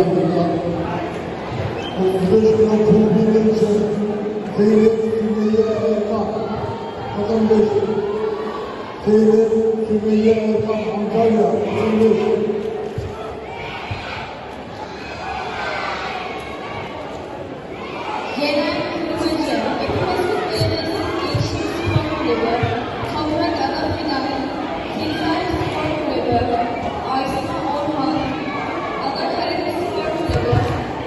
dakika. 35 kilo pul biber için Zeynep Sümeyye Erkan. Kadın 5. Zeynep Sümeyye Erkan Antalya. Kadın 5. Genel Kırmızı, Ekonomik Dayanışma Gençlik Spor Kulübü, Toprak Ana Fidan, Hilal Spor Kulübü, Aysun Orhan, Ada Karate Spor Kulübü,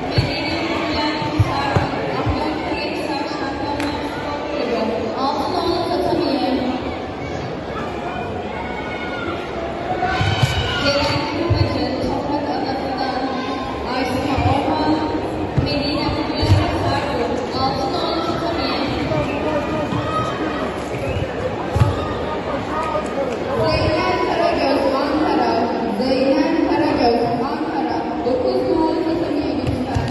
Medeni Gülen Sarı, Ahmet Karahisar Şampiyonlar Spor Kulübü, Altınoğlu Tatamiye, Genel Kırmızı, Toprak Ana Fidan, Aysun Orhan, Medeni Gülen Sarı, Altınoğlu Tatamiye, Zeynel Karagöz Ankara, Zeynel Karagöz Ankara, 9 numaralı tatamiye lütfen.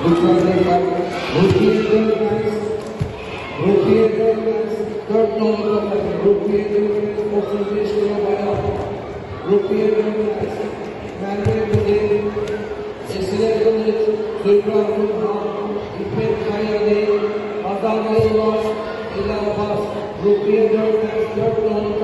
Lütfen tekrar Rukiye Dönmez, Rukiye Dönmez, 4 numaralı takım, Rukiye Dönmez, 35 kilo bayan, Rukiye Dönmez, Merve Kudeli, Esile Kılıç, Zülra Kurhan, İpek Kayali, Hazan Yılmaz, İlhan Bas, Rukiye Dönmez, 4 numaralı